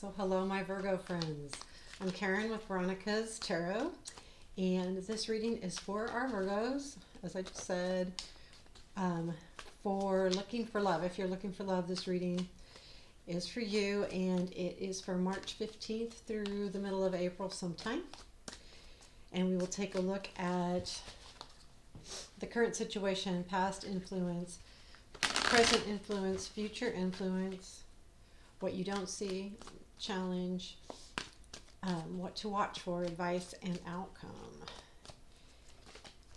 So hello my Virgo friends. I'm Karen with Veronica's Tarot, and this reading is for our Virgos, as I just said, um, for looking for love. If you're looking for love, this reading is for you, and it is for March 15th through the middle of April sometime. And we will take a look at the current situation, past influence, present influence, future influence, what you don't see, challenge, what to watch for, advice, and outcome.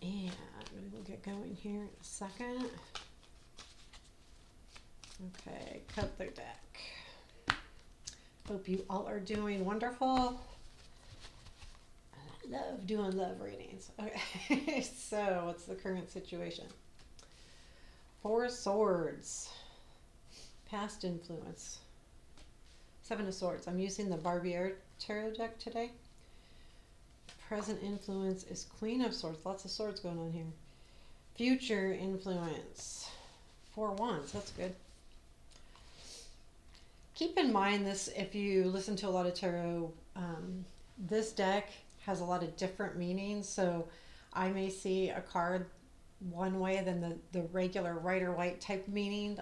And we will get going here in a second. Okay, cut the deck. Hope you all are doing wonderful. I love doing love readings. Okay, so what's the current situation? Four of Swords, past influence. Seven of Swords. I'm using the Barbier Tarot deck today. Present influence is Queen of Swords. Lots of swords going on here. Future influence. Four Wands. That's good. Keep in mind this, if you listen to a lot of tarot, this deck has a lot of different meanings. So I may see a card one way than the regular Rider Waite type meaning.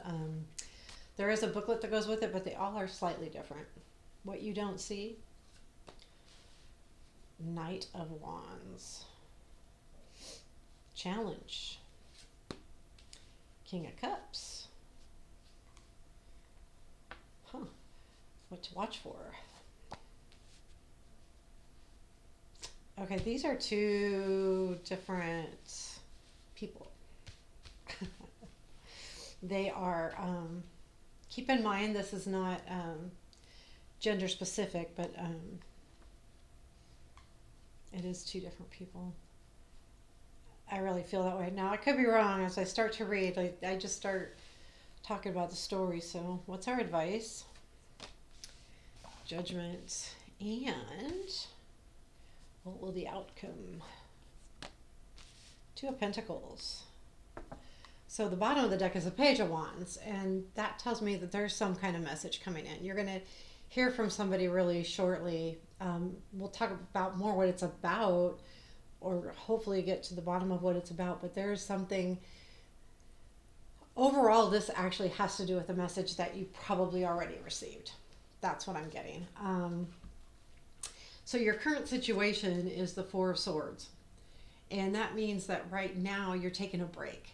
There is a booklet that goes with it, but they all are slightly different. What you don't see. Knight of Wands. Challenge. King of Cups. What to watch for. Okay, these are two different people. They are... keep in mind, this is not gender specific, but it is two different people. I really feel that way. Now, I could be wrong. As I start to read, I just start talking about the story. So what's our advice? Judgment. And what will the outcome? Two of Pentacles. So the bottom of the deck is a Page of Wands, and that tells me that there's some kind of message coming in. You're going to hear from somebody really shortly. We'll talk about more what it's about, or hopefully get to the bottom of what it's about, but there's something. Overall, this actually has to do with a message that you probably already received. That's what I'm getting. So your current situation is the Four of Swords, and that means that right now you're taking a break.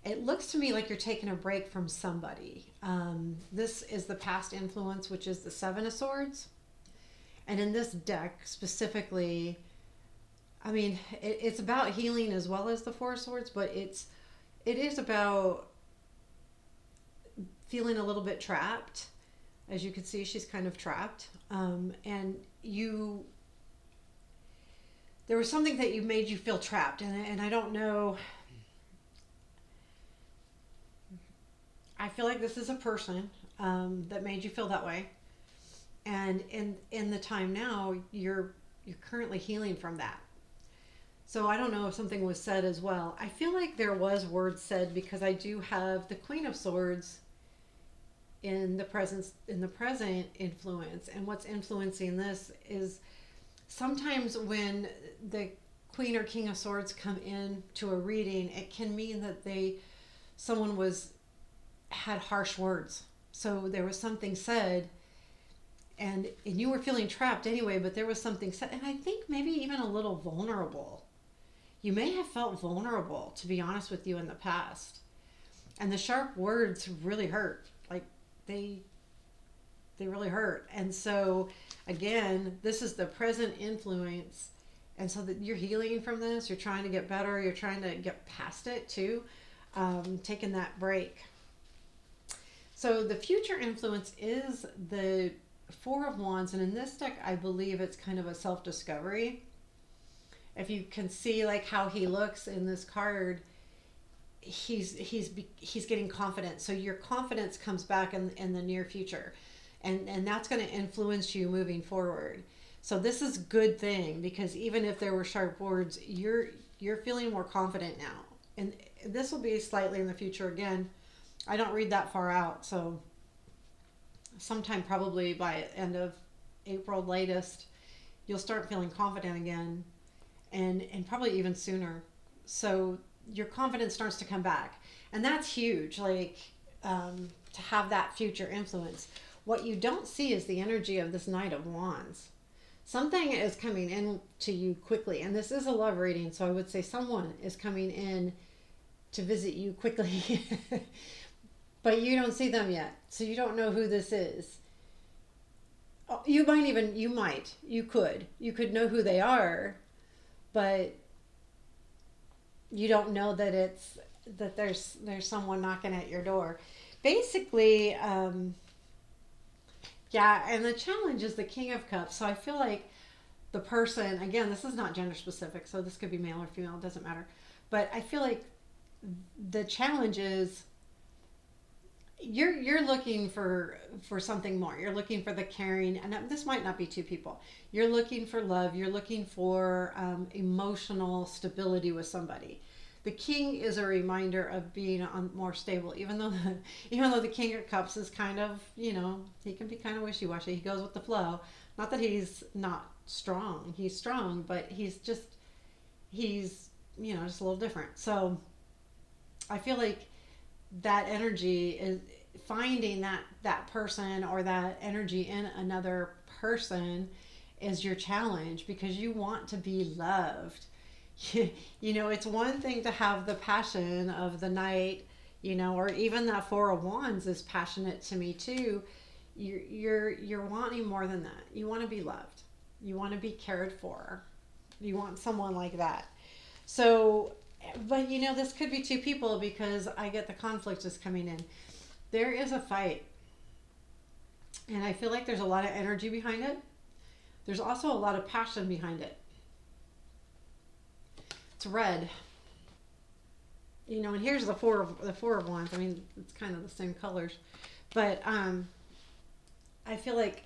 It looks to me like you're taking a break from somebody. This is the past influence, which is the Seven of Swords. And in this deck specifically, I mean, it's about healing as well as the Four of Swords, but it is about feeling a little bit trapped. As you can see, she's kind of trapped. And there was something that made you feel trapped. And I don't know... I feel like this is a person that made you feel that way, and in the time now you're currently healing from that. So I don't know if something was said as well. I feel like there was words said, because I do have the Queen of Swords in the present influence, and what's influencing this is sometimes when the Queen or King of Swords come in to a reading, it can mean that someone had harsh words. So there was something said, and you were feeling trapped anyway, but there was something said, and I think maybe even a little vulnerable. You may have felt vulnerable, to be honest with you, in the past. And the sharp words really hurt. Like they really hurt. And so again, this is the present influence. And so that you're healing from this, you're trying to get better, you're trying to get past it too, taking that break. So the future influence is the Four of Wands, and in this deck, I believe it's kind of a self-discovery. If you can see like how he looks in this card, he's getting confident. So your confidence comes back in the near future, and that's going to influence you moving forward. So this is a good thing, because even if there were sharp words, you're feeling more confident now, and this will be slightly in the future again. I don't read that far out, so sometime probably by end of April latest, you'll start feeling confident again, and probably even sooner. So your confidence starts to come back, and that's huge. Like, to have that future influence. What you don't see is the energy of this Knight of Wands. Something is coming in to you quickly, and this is a love reading, so I would say someone is coming in to visit you quickly. But you don't see them yet, so you don't know who this is. Oh, you could know who they are, but you don't know that there's someone knocking at your door. Basically, yeah, and the challenge is the King of Cups. So I feel like the person, again, this is not gender specific, so this could be male or female, it doesn't matter. But I feel like the challenge is you're looking for something more. You're looking for the caring, and this might not be two people. You're looking for love. You're looking for emotional stability with somebody. The King is a reminder of being on more stable, even though the King of Cups is kind of, he can be kind of wishy-washy. He goes with the flow. Not that he's not strong. He's strong, but he's just a little different. So I feel like that energy is finding that person or that energy in another person is your challenge, because you want to be loved. It's one thing to have the passion of the Knight, or even that Four of Wands is passionate to me too. You're wanting more than that. You want to be loved. You want to be cared for. You want someone like that. So, but this could be two people, because I get the conflict is coming in. There is a fight, and I feel like there's a lot of energy behind it. There's also a lot of passion behind it. It's red. And here's the four of Wands. I mean, it's kind of the same colors, but I feel like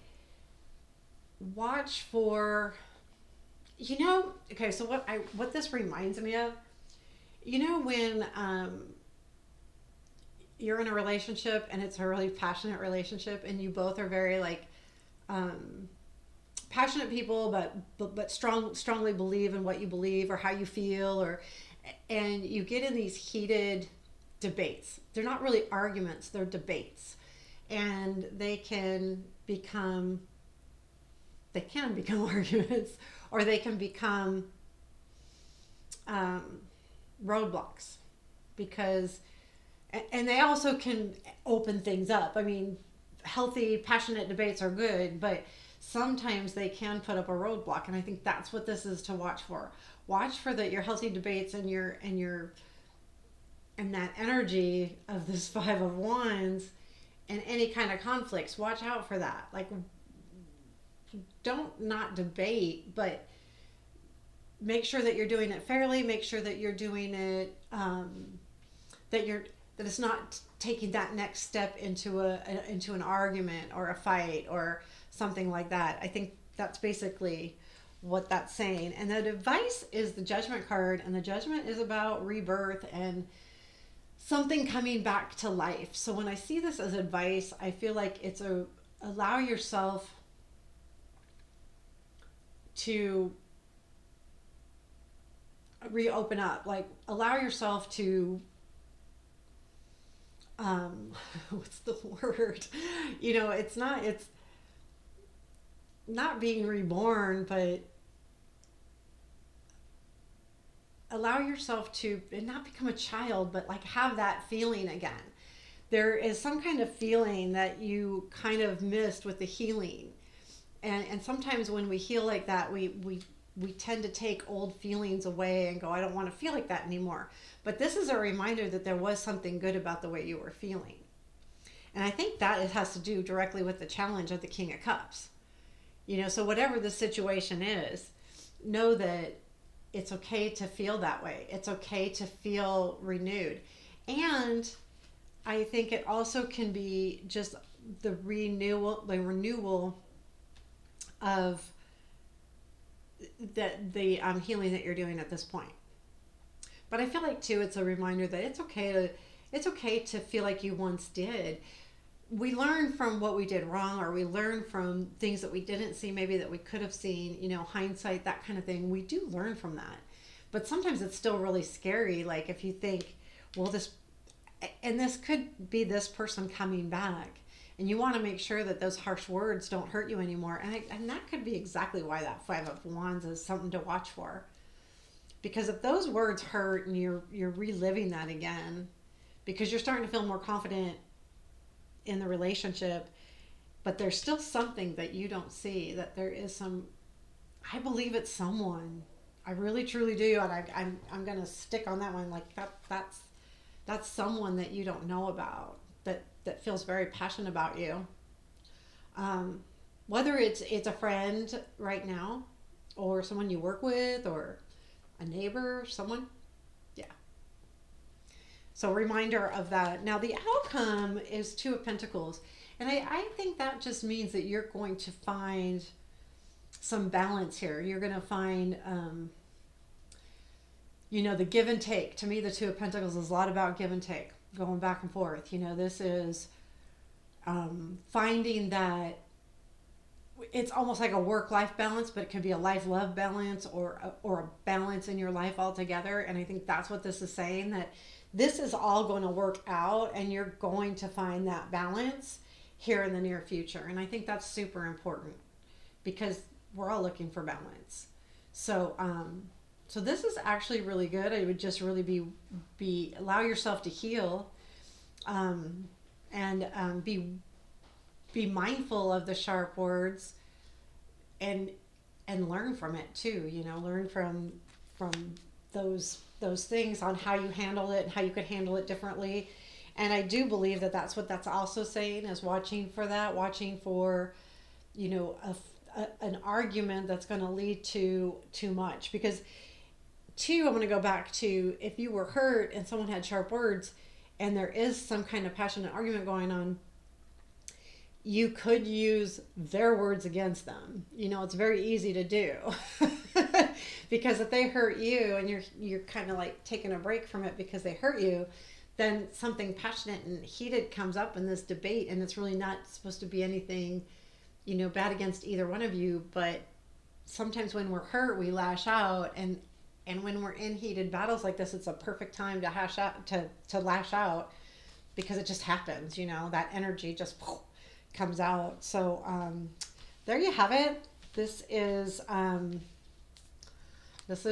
watch for, okay, so what this reminds me of, when you're in a relationship and it's a really passionate relationship, and you both are very like passionate people, but strongly believe in what you believe or how you feel, and you get in these heated debates. They're not really arguments, they're debates, and they can become arguments, or they can become roadblocks, because and they also can open things up. I mean, healthy, passionate debates are good, but sometimes they can put up a roadblock, and I think that's what this is to watch for. Watch for your healthy debates and that energy of this Five of Wands and any kind of conflicts. Watch out for that. Like, don't not debate, but make sure that you're doing it fairly. Make sure that you're doing it that it's not taking that next step into an argument or a fight or something like that. I think that's basically what that's saying. And the advice is the Judgment card, and the Judgment is about rebirth and something coming back to life. So when I see this as advice, I feel like it's allow yourself to reopen up, like allow yourself to what's the word? It's not being reborn, but allow yourself to not become a child, but like have that feeling again. There is some kind of feeling that you kind of missed with the healing. And sometimes when we heal like that, we tend to take old feelings away and go, I don't want to feel like that anymore. But this is a reminder that there was something good about the way you were feeling. And I think that it has to do directly with the challenge of the King of Cups. So whatever the situation is, know that it's okay to feel that way. It's okay to feel renewed. And I think it also can be just the renewal of the healing that you're doing at this point. But I feel like too, it's a reminder that it's okay to feel like you once did. we learn from what we did wrong, or we learn from things that we didn't see, maybe that we could have seen, hindsight, that kind of thing. We do learn from that. But sometimes it's still really scary. Like if you think, well, this could be this person coming back. And you want to make sure that those harsh words don't hurt you anymore. And that could be exactly why that Five of Wands is something to watch for. Because if those words hurt and you're reliving that again, because you're starting to feel more confident in the relationship, but there's still something that you don't see, that there is I believe it's someone. I really truly do, and I'm gonna stick on that one. Like that's someone that you don't know about, that feels very passionate about you. Whether it's a friend right now, or someone you work with, or a neighbor, someone. Yeah. So reminder of that. Now the outcome is Two of Pentacles. And I think that just means that you're going to find some balance here. You're going to find, the give and take. To me, the Two of Pentacles is a lot about give and take, going back and forth. This is finding that it's almost like a work-life balance, but it can be a life-love balance, or a balance in your life altogether. And I think that's what this is saying, that this is all going to work out and you're going to find that balance here in the near future. And I think that's super important, because we're all looking for balance. So so this is actually really good. I would just really be allow yourself to heal, and be mindful of the sharp words, and learn from it too. Learn from those things on how you handle it and how you could handle it differently. And I do believe that that's what that's also saying, is watching for an argument that's going to lead to too much. Because I'm going to go back to, if you were hurt and someone had sharp words and there is some kind of passionate argument going on, you could use their words against them. It's very easy to do. Because if they hurt you and you're kind of like taking a break from it because they hurt you, then something passionate and heated comes up in this debate, and it's really not supposed to be anything, bad against either one of you. But sometimes when we're hurt, we lash out, and when we're in heated battles like this, it's a perfect time to lash out, because it just happens. That energy just comes out. So there you have it. This is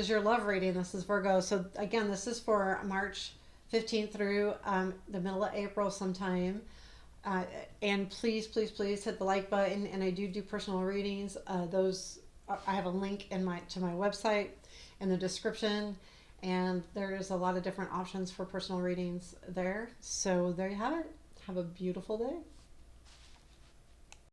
your love reading. This is Virgo. So again, this is for March 15th through the middle of April sometime. And please hit the like button. And I do personal readings. I have a link to my website in the description, and there's a lot of different options for personal readings there. So there you have it. Have a beautiful day.